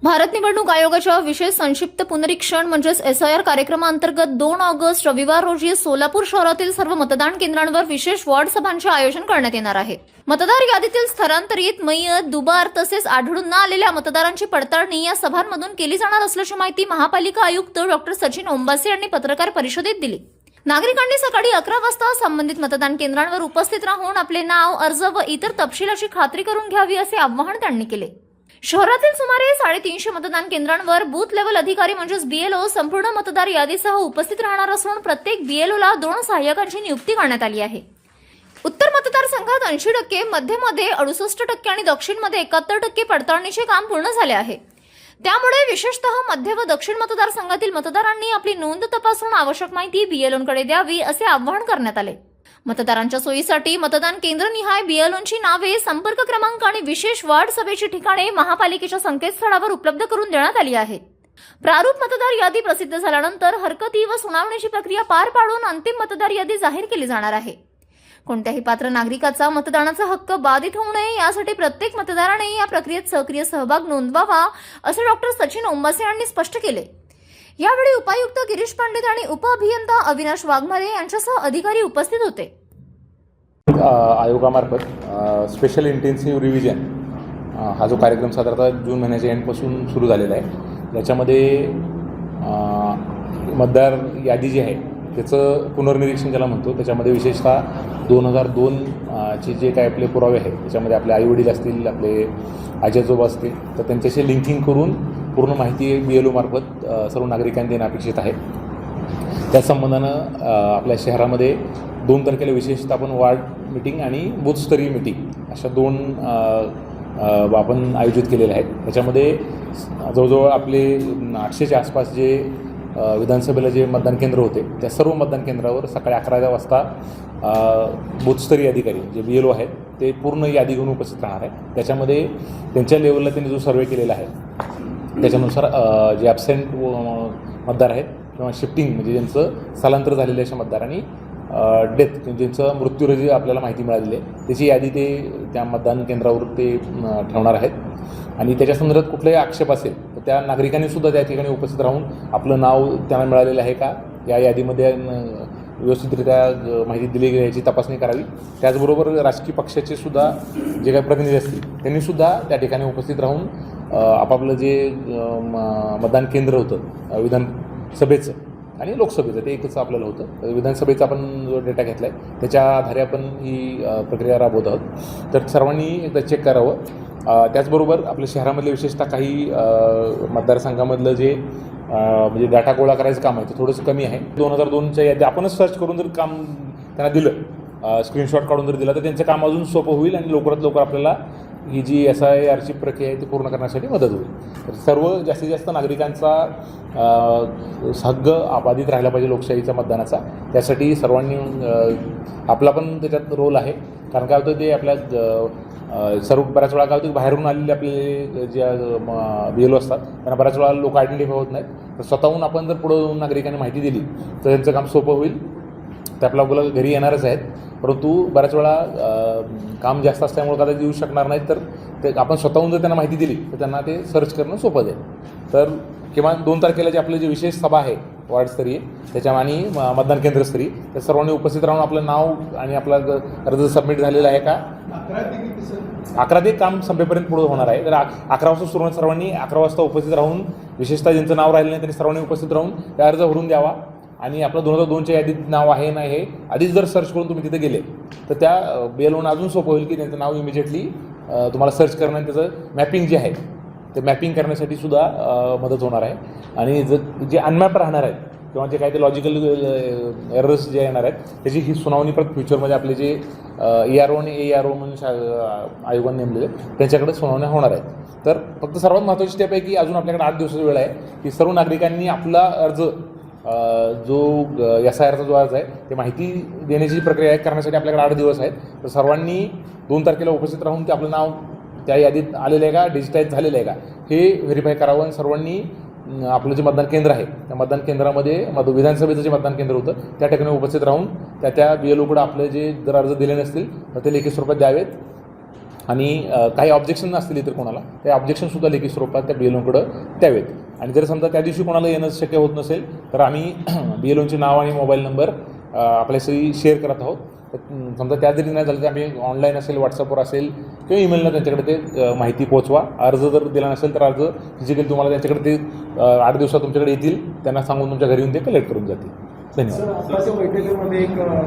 भारत निवडणूक आयोगाच्या विशेष संक्षिप्त पुनरीक्षण म्हणजेच SIR कार्यक्रमाअंतर्गत 2 ऑगस्ट रविवार रोजी सोलापूर शहरातील सर्व मतदान केंद्रांवर विशेष वॉर्ड सभांचे आयोजन करण्यात येणार आहे। मतदार यादीतील स्थलांतरित, मयत, दुबार तसेच आढळून न आलेल्या मतदारांची पडताळणी या सभांमधून केली जाणार असल्याची माहिती महापालिका आयुक्त डॉ. सचिन ओंबासे यांनी पत्रकार परिषदेत दिली। नागरिकांनी सकाळी 11 वाजता संबंधित मतदान केंद्रांवर उपस्थित राहून आपले नाव, अर्ज व इतर तपशिलाची खात्री करून घ्यावी असे आवाहन त्यांनी केले। शहरातील सुमारे 350 मतदान केंद्रांवर बूथ लेवल अधिकारी म्हणजेच BLO संपूर्ण मतदार यादीसह उपस्थित राहणार असून प्रत्येक BLOला 2 सहाय्यकांची नियुक्ती करण्यात आली आहे। उत्तर मतदारसंघात 80%, मध्यमध्ये 68% आणि दक्षिणमध्ये 71% पडताळणीचे काम पूर्ण झाले आहे। त्यामुळे विशेषतः मध्य व दक्षिण मतदारसंघातील मतदारांनी आपली नोंद तपासून आवश्यक माहिती BLOंकडे द्यावी असे आवाहन करण्यात आले। मतदारांच्या सोयीसाठी मतदान केंद्रनिहाय BLOंची नावे, संपर्क क्रमांक आणि विशेष वार्ड सभेची ठिकाणे महापालिकेच्या संकेतस्थळावर उपलब्ध करून देण्यात आली आहेत। प्रारूप मतदार यादी प्रसिद्ध झाल्यानंतर हरकती व सुनावणीची प्रक्रिया पार पाडून अंतिम मतदार यादी जाहीर केली जाणार आहे। कोणत्याही पात्र नागरिकाचा मतदानाचा हक्क बाधित होऊ नये यासाठी प्रत्येक मतदाराने या प्रक्रियेत सक्रिय सहभाग नोंदवावा असे डॉ. सचिन ओंबासे यांनी स्पष्ट केले। यावेळी उपायुक्त गिरीश पंडित आणि उपअभियंता अविनाश वाघमारे यांच्यासह अधिकारी उपस्थित होते। आयोगामार्फत स्पेशल इंटेन्सिव्ह रिव्हिजन हा जो कार्यक्रम साधारणतः जून महिन्याच्या एंडपासून सुरू झालेला आहे, याच्यामध्ये मतदार यादी जी आहे त्याचं पुनर्निरीक्षण ज्याला म्हणतो, त्याच्यामध्ये विशेषतः 2002 चे जे काही आपले पुरावे आहेत, त्याच्यामध्ये आपले आईवडील असतील, आपले आजी-आजोबा असतील, तर त्यांच्याशी लिंकिंग करून पूर्ण माहिती BLO मार्फत सर्व नागरिकांनी देणं अपेक्षित आहे। त्या संबंधानं आपल्या शहरामध्ये 2 तारखेला विशेषतः आपण वार्ड मीटिंग आणि बूथस्तरीय मीटिंग अशा 2 आपण आयोजित केलेल्या आहेत। त्याच्यामध्ये जवळजवळ आपले 800च्या आसपास जे विधानसभेला जे मतदान केंद्र होते, त्या सर्व मतदान केंद्रावर सकाळी 11 वाजता बूथस्तरीय अधिकारी जे BLO आहेत ते पूर्ण यादी घेऊन उपस्थित राहणार आहेत। त्याच्यामध्ये त्यांच्या लेवलला त्यांनी जो सर्वे केलेला आहे त्याच्यानुसार जे ॲबसेंट मतदार आहेत किंवा शिफ्टिंग म्हणजे ज्यांचं स्थलांतर झालेले अशा मतदार आणि डेथ ज्यांचं मृत्यूरजी आपल्याला माहिती मिळालेली आहे त्याची यादी ते त्या मतदान केंद्रावर ते ठेवणार आहेत। आणि त्याच्या संदर्भात कुठलाही आक्षेप असेल तर त्या नागरिकांनीसुद्धा त्या ठिकाणी उपस्थित राहून आपलं नाव त्यांना मिळालेलं आहे का, या यादीमध्ये व्यवस्थितरित्या माहिती दिली गेली याची तपासणी करावी। त्याचबरोबर राजकीय पक्षाचे सुद्धा जे काही प्रतिनिधी असतील त्यांनीसुद्धा त्या ठिकाणी उपस्थित राहून आपापलं जे मतदान केंद्र होतं विधानसभेचं आणि लोकसभेचं ते एकच आपल्याला होतं, विधानसभेचा आपण जो डेटा घेतला आहे त्याच्या आधारे आपण ही प्रक्रिया राबवत आहोत। तर सर्वांनी एकदा चेक करावं। त्याचबरोबर आपल्या शहरामधले विशेषतः काही मतदारसंघामधलं जे म्हणजे डाटा गोळा करायचं काम आहे ते थोडंसं कमी आहे। 2002च्या यादी आपणच सर्च करून जर काम त्यांना दिलं, स्क्रीनशॉट काढून जर दिला तर त्यांचं काम अजून सोपं होईल आणि लवकरात लवकर आपल्याला ही जी SIRची प्रक्रिया आहे ती पूर्ण करण्यासाठी मदत होईल। तर सर्व जास्तीत जास्त नागरिकांचा हक्क अबाधित राहिला पाहिजे लोकशाहीचा मतदानाचा, त्यासाठी सर्वांनी आपला पण त्याच्यात रोल आहे। कारण काय होतं ते आपल्या सर्व बऱ्याच वेळा काय होतं बाहेरून आलेले आपले जे BLO असतात त्यांना बऱ्याच वेळा लोक आयडेंटिफाय होत नाहीत, तर स्वतःहून आपण जर पुढं नागरिकांनी माहिती दिली तर त्यांचं काम सोपं होईल। ते आपल्याला घरी येणारच आहेत, परंतु बऱ्याच वेळा काम जास्त असल्यामुळे कदाचित येऊ शकणार नाहीत, तर ते आपण स्वतःहून जर त्यांना माहिती दिली तर त्यांना ते सर्च करणं सोपं जाईल। तर किमान 2 तारखेला जे आपलं जे विशेष सभा आहे वार्डस्तरीय त्याच्या आणि मतदान केंद्रस्तरीय त्या सर्वांनी उपस्थित राहून आपलं नाव आणि आपला अर्ज सबमिट झालेला आहे का, 11 ते काम संपेपर्यंत पुढं होणार आहे। तर 11 वाजता सुरू सर्वांनी 11 वाजता उपस्थित राहून, विशेषतः ज्यांचं नाव राहिलं नाही त्यांनी सर्वांनी उपस्थित राहून त्या अर्ज भरून द्यावा। आणि आपलं 2002च्या यादीत नाव आहे नाही हे आधीच जर सर्च करून तुम्ही तिथे गेले तर त्या BLOना अजून सोपं होईल की त्यांचं नाव इमिजिएटली तुम्हाला सर्च करणं आणि त्याचं मॅपिंग जे आहे ते मॅपिंग करण्यासाठी सुद्धा मदत होणार आहे। आणि जे अनमॅप राहणार आहेत किंवा जे काही ते लॉजिकल एरर्स जे येणार आहेत त्याची ही सुनावणी परत फ्युचरमध्ये आपले जे ARO आणि ARO म्हणून आयोगाने नेमलेले त्यांच्याकडे सुनावण्या होणार आहेत। तर फक्त सर्वात महत्त्वाची स्टेप आहे की अजून आपल्याकडे 8 दिवसाचा वेळ आहे की सर्व नागरिकांनी आपला अर्ज जो SIRचा जो अर्ज आहे ते माहिती देण्याची प्रक्रिया करण्यासाठी आपल्याकडे 8 दिवस आहेत। तर सर्वांनी 2 तारखेला उपस्थित राहून ते आपलं नाव त्या यादीत आलेलं आहे का, डिजिटाईज झालेलं आहे का हे व्हेरीफाय करावं। आणि सर्वांनी आपलं जे मतदान केंद्र आहे त्या मतदान केंद्रामध्ये विधानसभेचं जे मतदान केंद्र होतं त्या ठिकाणी उपस्थित राहून त्या BLOकडे आपले जे जर अर्ज दिले नसतील तर ते लेखी स्वरूपात द्यावेत। आणि काही ऑब्जेक्शन असतील इतर कोणाला ते ऑब्जेक्शनसुद्धा लेखी स्वरूपात त्या BLOंकडं द्यावेत. आणि जर समजा त्या दिवशी कोणाला येणं शक्य होत नसेल तर आम्ही BLOंचे नाव आणि मोबाईल नंबर आपल्याशी शेअर करत आहोत. तर समजा त्या जरी नाही झालं तर आम्ही ऑनलाईन असेल, व्हॉट्सअपवर असेल किंवा ईमेलला त्यांच्याकडे ते माहिती पोहोचवा. अर्ज जर दिला नसेल तर अर्ज फिजिकली तुम्हाला त्यांच्याकडे ते 8 दिवसात तुमच्याकडे येतील. त्यांना सांगून तुमच्या घरी येऊन ते कलेक्ट करून जातील. धन्यवाद. सर, आताच्या बैठकीमध्ये एक